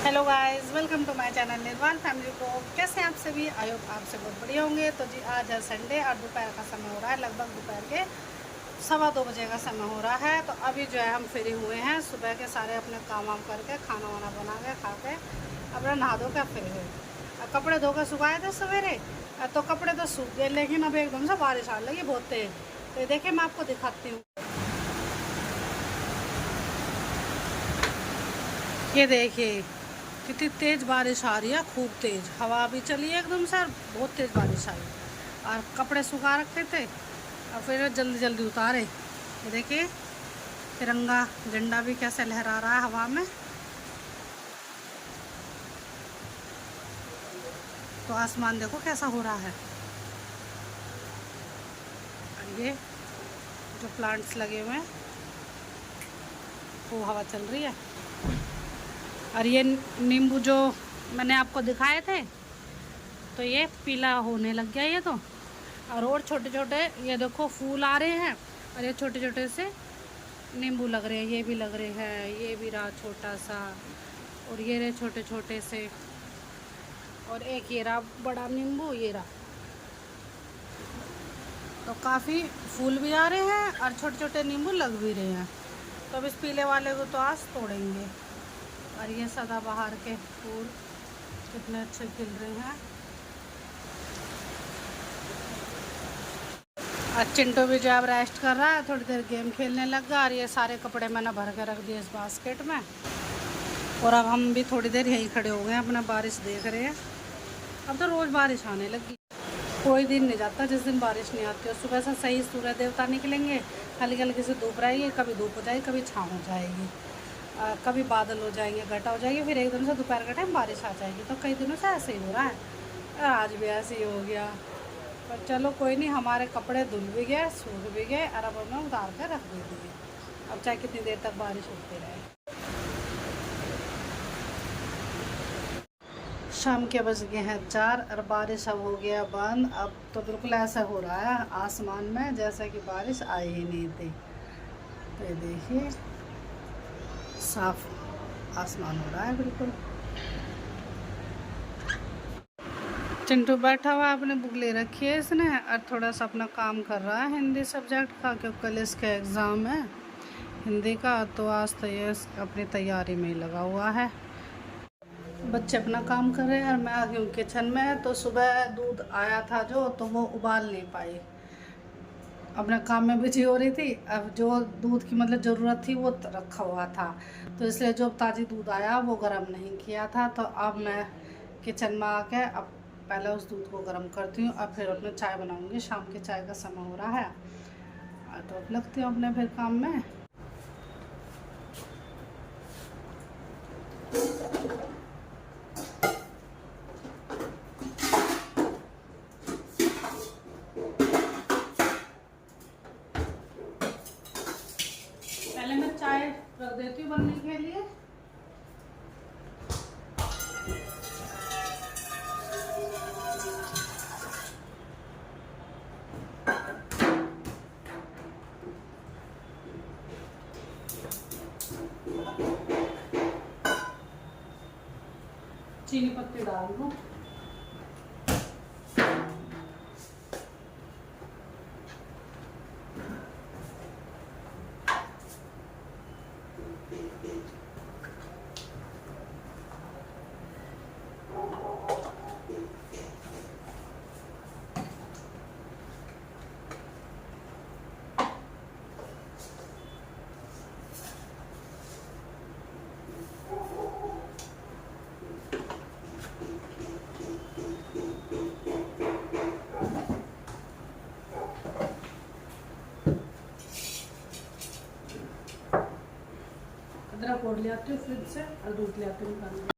Hello guys, welcome to my channel Nirvana family को। कैसे हैं आप सभी? आई होप आप सब बहुत बढ़िया होंगे। तो जी आज है संडे और दोपहर का समय हो रहा है, लगभग दोपहर के 2:15 बजे का समय हो रहा है। तो अभी जो है हम फ्री हुए हैं, सुबह के सारे अपने काम वाम करके खाना वाना बना के खा के अपना नहा धो के फ्री हुए। कपड़े धो के सुखाए थे सवेरे, तो कपड़े तो सूख गए, लेकिन अब एकदम से बारिश आने लगी बहुत तेज। तो ये देखिए मैं आपको दिखाती हूँ। ये देखिए कितनी तेज़ बारिश आ रही है, खूब तेज़ हवा भी चली है एकदम से, और बहुत तेज़ बारिश आई। और कपड़े सुखा रखे थे और फिर जल्दी जल्दी उतारे। ये देखिए तिरंगा झंडा भी कैसे लहरा रहा है हवा में। तो आसमान देखो कैसा हो रहा है। और ये जो प्लांट्स लगे हुए हैं वो हवा चल रही है। और ये नींबू जो मैंने आपको दिखाए थे, तो ये पीला होने लग गया ये तो। और छोटे छोटे ये देखो फूल आ रहे हैं, और ये छोटे छोटे से नींबू लग रहे हैं, ये भी लग रहे हैं, ये भी रहा छोटा सा, और ये रहे छोटे छोटे से, और एक ये रहा बड़ा नींबू, ये रहा। तो काफ़ी फूल भी आ रहे हैं और छोटे छोटे नींबू लग भी रहे हैं। तो अब इस पीले वाले को तो आज तोड़ेंगे। और ये सदाबहार के फूल कितने अच्छे खिल रहे हैं। और चिंटू भी जो अब रेस्ट कर रहा है, थोड़ी देर गेम खेलने लग गया। और ये सारे कपड़े मैंने भर के रख दिए इस बास्केट में। और अब हम भी थोड़ी देर यहीं खड़े हो गए हैं, अपना बारिश देख रहे हैं। अब तो रोज़ बारिश आने लगी, कोई दिन नहीं जाता जिस दिन बारिश नहीं आती। और सुबह से सही सूर्य देवता निकलेंगे, हल्की हल्की से धूप रहेगी, कभी धूप हो जाएगी, कभी छाँव हो जाएगी, कभी बादल हो जाएंगे, घटा हो जाएगी, फिर एकदम से दोपहर का टाइम बारिश आ जाएगी। तो कई दिनों से ऐसे ही हो रहा है, और आज भी ऐसे ही हो गया। पर चलो कोई नहीं, हमारे कपड़े धुल भी गए, सूख भी गए, और अब हमने उतार कर रख दे दिए। अब चाहे कितनी देर तक बारिश होती रहे। शाम के बज गए हैं 4 और बारिश अब हो गया बंद। अब तो बिल्कुल ऐसा हो रहा है आसमान में जैसे कि बारिश आई ही नहीं थी। तो ये देखिए साफ आसमान हो रहा है बिल्कुल। चिंटू बैठा हुआ है, अपनी बुक ले रखी है इसने, और थोड़ा सा अपना काम कर रहा है हिंदी सब्जेक्ट का, क्योंकि कल इसका एग्ज़ाम है हिंदी का। तो आज तो ये अपनी तैयारी में ही लगा हुआ है। बच्चे अपना काम कर रहे हैं और मैं आ गई हूँ किचन में। तो सुबह दूध आया था जो, तो वो उबाल नहीं पाई, अपने काम में बिजी हो रही थी। अब जो दूध की मतलब ज़रूरत थी वो रखा हुआ था, तो इसलिए जो ताज़ी दूध आया वो गर्म नहीं किया था। तो अब मैं किचन में आके अब पहले उस दूध को गर्म करती हूँ और फिर अपने चाय बनाऊँगी। शाम के चाय का समय हो रहा है, तो अब लगती हूँ अपने फिर काम में। पहले मैं चाय रख देती हूँ बनने के लिए। चीनी पत्ती डाल दूँ। अदरक और ले आती हूँ फ्रिज से, और दूध ले आती हूँ।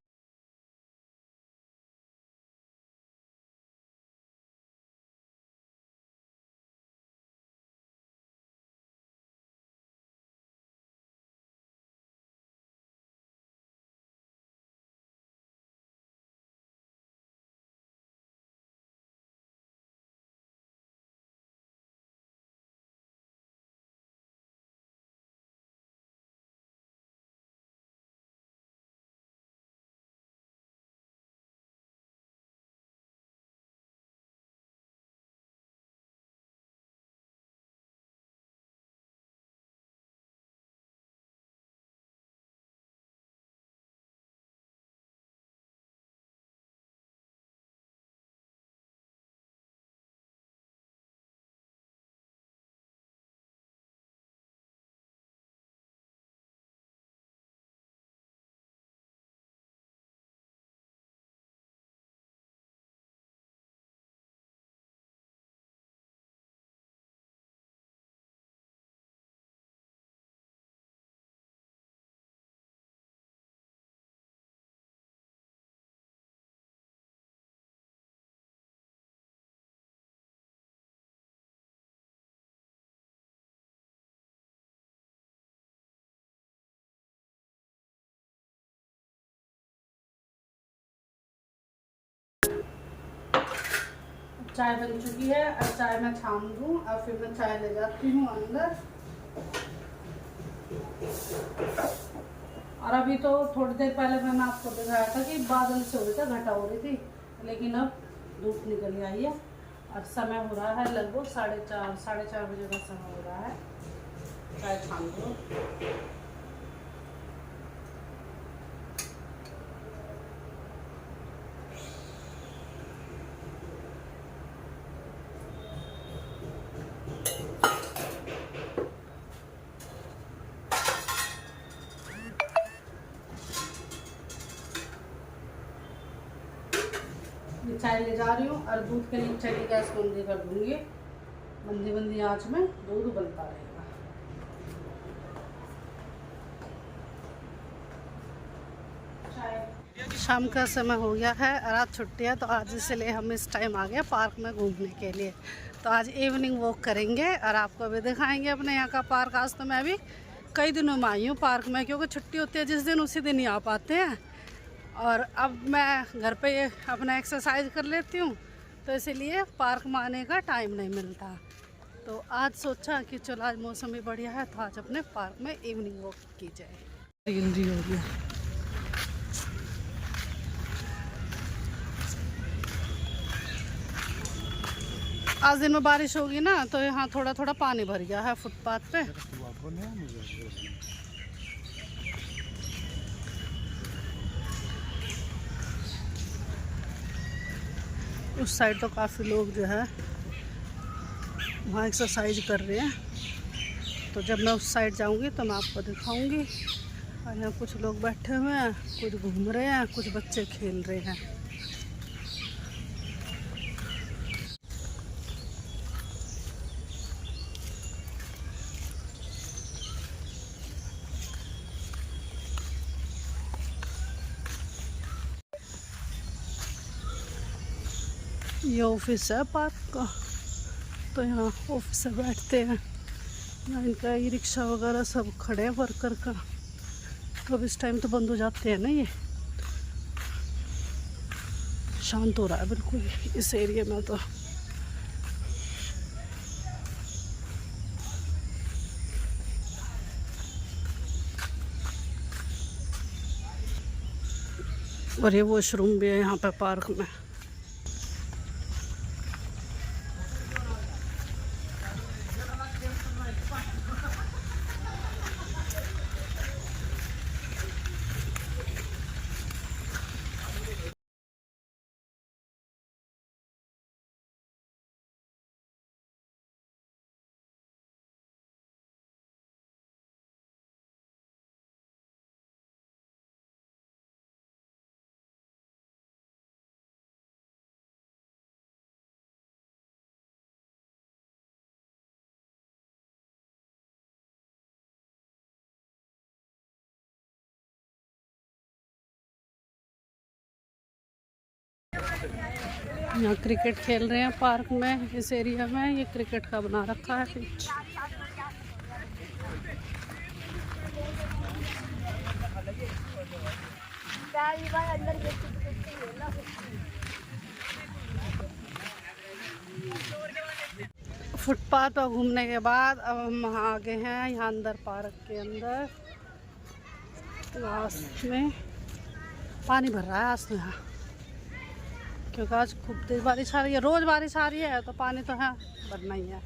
चाय बन चुकी है, अब चाय मैं छान दूँ और फिर मैं चाय ले जाती हूँ अंदर। और अभी तो थोड़ी देर पहले मैंने आपको दिखाया था कि बादल से हो रही था, घटा हो रही थी, लेकिन अब धूप निकल आई है और समय हो रहा है लगभग 4:30 बजे का समय हो रहा है। चाय छान दो। चाय ले जा रही हूँ और दूध के नीचे की गैस बंदी कर दूंगी। मंदी आंच में दूध बनता रहेगा। शाम का समय हो गया है और आज छुट्टी है, तो आज इसलिए हम इस टाइम आ गए पार्क में घूमने के लिए। तो आज इवनिंग वॉक करेंगे और आपको भी दिखाएंगे अपने यहाँ का पार्क। आज तो मैं भी कई दिनों में आई हूँ पार्क में, क्योंकि छुट्टी होती है जिस दिन उसी दिन ही आ पाते हैं। और अब मैं घर पे अपना एक्सरसाइज कर लेती हूँ, तो इसीलिए पार्क में आने का टाइम नहीं मिलता। तो आज सोचा कि चलो आज मौसम भी बढ़िया है, तो आज अपने पार्क में इवनिंग वॉक की जाए। ग्रीनरी हो गया। आज दिन में बारिश होगी ना, तो यहाँ थोड़ा थोड़ा पानी भर गया है फुटपाथ पे। उस साइड तो काफ़ी लोग जो है वहाँ एक्सरसाइज कर रहे हैं, तो जब मैं उस साइड जाऊँगी तो मैं आपको दिखाऊँगी। और यहाँ कुछ लोग बैठे हुए हैं, कुछ घूम रहे हैं, कुछ बच्चे खेल रहे हैं। ये ऑफिस है पार्क का, तो यहाँ ऑफिस से बैठते हैं। यहाँ इनका ई रिक्शा वगैरह सब खड़े हैं वर्कर का। तो अब इस टाइम तो बंद हो जाते हैं ना। ये शांत हो रहा है बिल्कुल इस एरिया में तो। और ये वॉशरूम भी है यहाँ पे पार्क में। यहाँ क्रिकेट खेल रहे हैं पार्क में। इस एरिया में ये क्रिकेट का बना रखा है पिच। फुटपाथ पर घूमने के बाद अब हम आ गए हैं यहाँ अंदर पार्क के अंदर। लास्ट में पानी भर रहा है आज तो यहाँ, क्योंकि आज खूब तेज बारिश आ रही है। रोज़ बारिश आ रही है तो पानी तो है भरना ही है।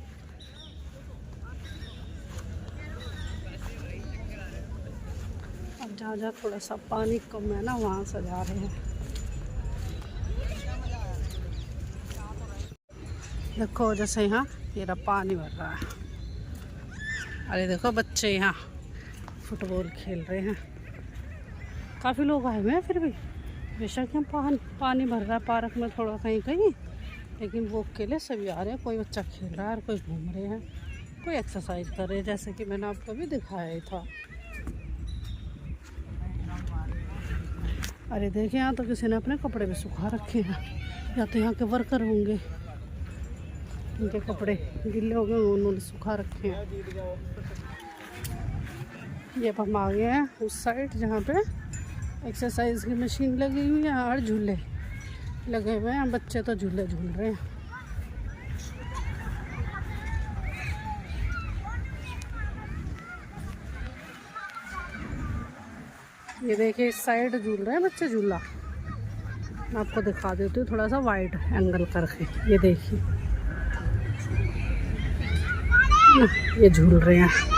अब जहाँ जहाँ थोड़ा सा पानी कम है ना, वहाँ से जा रहे हैं। देखो जैसे यहाँ ये पानी भर रहा है। अरे देखो बच्चे यहाँ फुटबॉल खेल रहे हैं। काफ़ी लोग आए हुए हैं फिर भी। बेशक यहाँ पानी भर रहा है पार्क में थोड़ा कहीं कहीं, लेकिन वॉक के लिए सभी आ रहे हैं। कोई बच्चा खेल रहा है और कोई घूम रहे हैं, कोई एक्सरसाइज कर रहे हैं, जैसे कि मैंने आपको भी दिखाया ही था। अरे देखिए यहाँ तो किसी ने अपने कपड़े भी सुखा रखे हैं, या तो यहाँ के वर्कर होंगे, उनके कपड़े गिले हो गए, उन्होंने सुखा रखे हैं। ये हम आ गए हैं उस साइड जहाँ पे एक्सरसाइज की मशीन लगी हुई है और झूले लगे हुए हैं। बच्चे तो झूले झूल रहे हैं। ये देखिए इस साइड झूल रहे हैं बच्चे झूला। मैं आपको दिखा देती हूँ थोड़ा सा वाइड एंगल करके। ये देखिए ये झूल रहे हैं।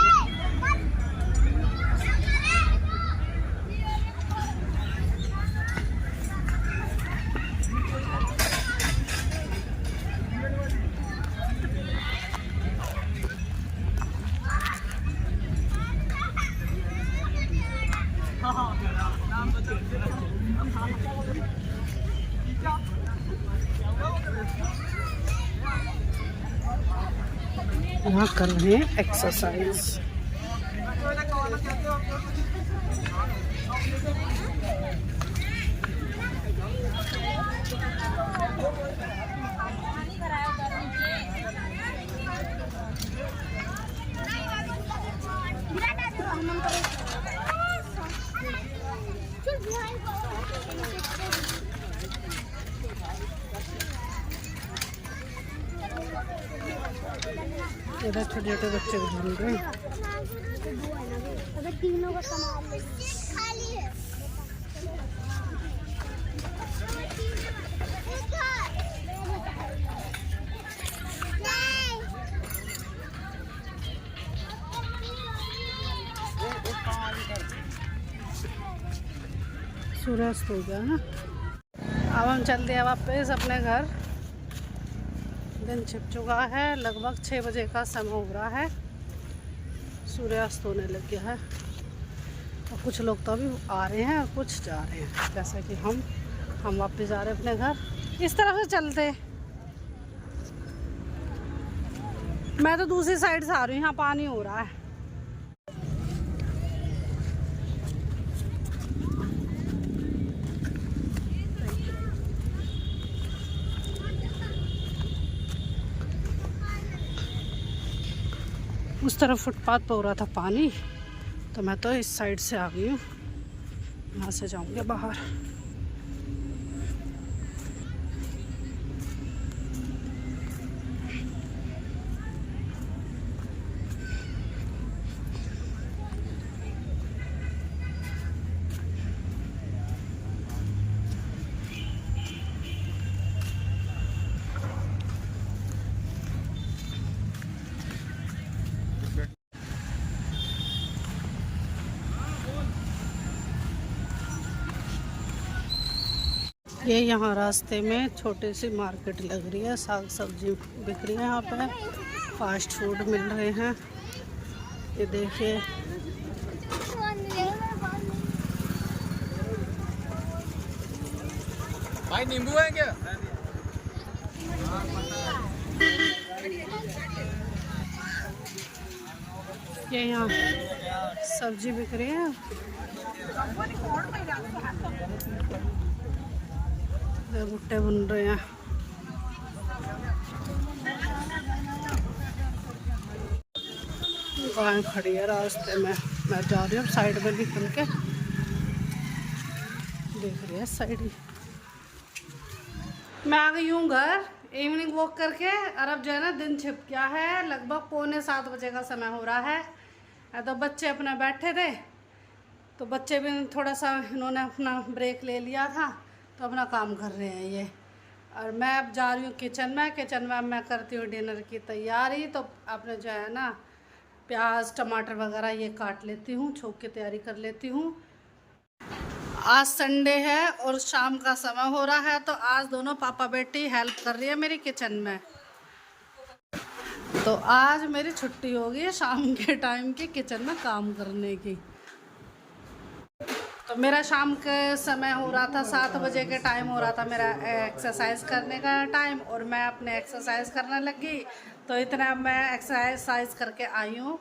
यहाँ कर रहे हैं एक्सरसाइज। इधर छोटे छोटे बच्चे घूम रहे हैं। तीनों का सामान खाली है। सूर्यास्त हो गया ना। अब हम चलते हैं वापस अपने घर। दिन छिप चुका है, लगभग 6 बजे का समय हो रहा है। सूर्यास्त होने लग गया है और कुछ लोग तो अभी आ रहे हैं और कुछ जा रहे हैं। जैसे कि हम वापस जा रहे हैं अपने घर। इस तरफ से चलते, मैं तो दूसरी साइड से आ रही हूँ। यहाँ पानी हो रहा है। उस तरफ फुटपाथ पर हो रहा था पानी, तो मैं तो इस साइड से आ गई हूँ। यहाँ से जाऊँगी बाहर। ये यहाँ रास्ते में छोटी सी मार्केट लग रही है। साग सब्जी बिक रही है यहाँ पे, फास्ट फूड मिल रहे हैं। ये देखिए भाई नींबू है क्या? ये यहाँ सब्जी बिक रही है। भुट्टे बन रहे हैं। गाय खड़ी है रास्ते में। मैं जा रही हूँ साइड में निकल के। देख रही है साइड ही। मैं आ गई हूँ घर इवनिंग वॉक करके। और अब जो है ना दिन छिप गया है, लगभग 6:45 बजे का समय हो रहा है। तो बच्चे अपना बैठे थे, तो बच्चे भी थोड़ा सा इन्होंने अपना ब्रेक ले लिया था, तो अपना काम कर रहे हैं ये। और मैं अब जा रही हूँ किचन में अब मैं करती हूँ डिनर की तैयारी। तो अपने जो है ना प्याज टमाटर वगैरह ये काट लेती हूँ, छोंक की तैयारी कर लेती हूँ। आज संडे है और शाम का समय हो रहा है, तो आज दोनों पापा बेटी हेल्प कर रही है मेरी किचन में। तो आज मेरी छुट्टी होगी शाम के टाइम की किचन में काम करने की। तो मेरा शाम के समय हो रहा था, 7 बजे के टाइम हो रहा था मेरा एक्सरसाइज करने का टाइम, और मैं अपने एक्सरसाइज करने लगी। तो इतना मैं एक्सरसाइज करके आई हूँ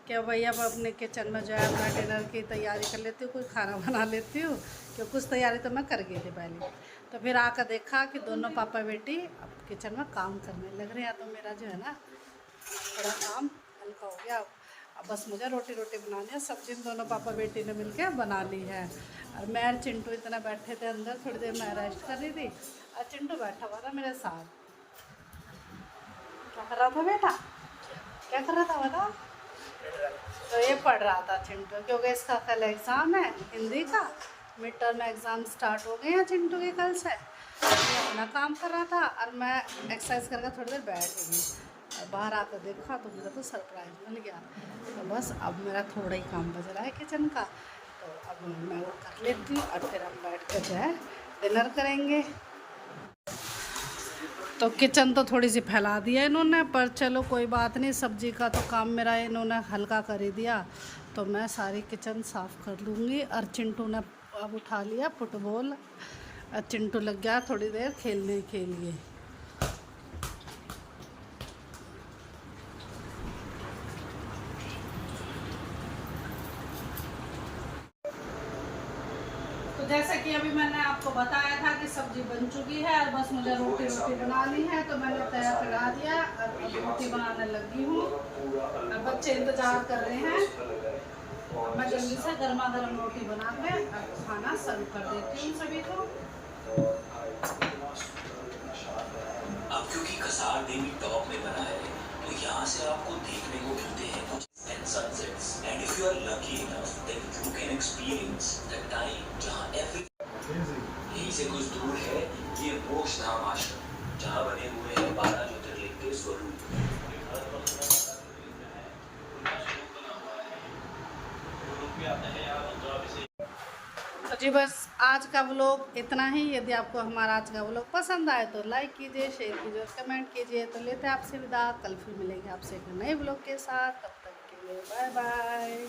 कि भाई अब अपने किचन में जो है अपना डिनर की तैयारी कर लेती हूँ, कोई खाना बना लेती हूँ, क्योंकि कुछ तैयारी तो मैं कर गई थी पहले। तो फिर आकर देखा कि दोनों पापा बेटी अब किचन में काम करने लग रहे हैं। तो मेरा जो है ना थोड़ा काम हल्का हो गया। अब बस मुझे रोटी बनानी है। सब्जी दोनों पापा बेटी ने मिलके बना ली है। और मैं और चिंटू इतना बैठे थे अंदर, थोड़ी देर मैं रेस्ट कर रही थी और चिंटू बैठा हुआ था मेरे साथ। क्या कर रहा था बेटा, क्या कर रहा था बताओ? तो ये पढ़ रहा था चिंटू, क्योंकि इसका कल एग्ज़ाम है हिंदी का, मिड टर्म एग्ज़ाम स्टार्ट हो गए हैं चिंटू के कल से। ये अपना काम कर रहा था और मैं एक्सरसाइज करके थोड़ी देर बैठ गई और बाहर आकर देखा तो मुझे तो सरप्राइज़ मिल गया। तो बस अब मेरा थोड़ा ही काम बच रहा है किचन का, तो अब मैं वो कर लेती हूँ और फिर हम बैठ कर जो है डिनर करेंगे। तो किचन तो थोड़ी सी फैला दिया इन्होंने, पर चलो कोई बात नहीं, सब्जी का तो काम मेरा इन्होंने हल्का कर ही दिया, तो मैं सारी किचन साफ़ कर लूँगी। और चिंटू ने अब उठा लिया फुटबॉल, चिंटू लग गया थोड़ी देर खेलने के लिए। तो जैसे कि अभी मैंने आपको बताया था कि सब्जी बन चुकी है और बस मुझे रोटी बनानी है, तो मैंने तैयार करा दिया और अब रोटी बनाने लगी हूँ और बच्चे इंतज़ार कर रहे हैं। अब मैं जल्दी से गर्मा गर्म रोटी बना के और खाना सर्व कर देती हूँ सभी को। अब क्योंकि कसार देवी टॉप में बना है, तो यहाँ से आपको देखने को मिलते हैं कुछ sunsets, and if you are lucky enough then you can experience the time जहाँ यहीं से कुछ दूर है ये मोक्ष धाम आश्रम, जहाँ बने हुए हैं 12 ज्योतिर्लिंग के स्वरूप। तो जी बस आज का व्लॉग इतना ही। यदि आपको हमारा आज का व्लॉग पसंद आए तो लाइक कीजिए, शेयर कीजिए और कमेंट कीजिए। तो लेते हैं आपसे विदा, कल फिर मिलेंगे आपसे एक नए व्लॉग के साथ, तब तक के लिए बाय बाय।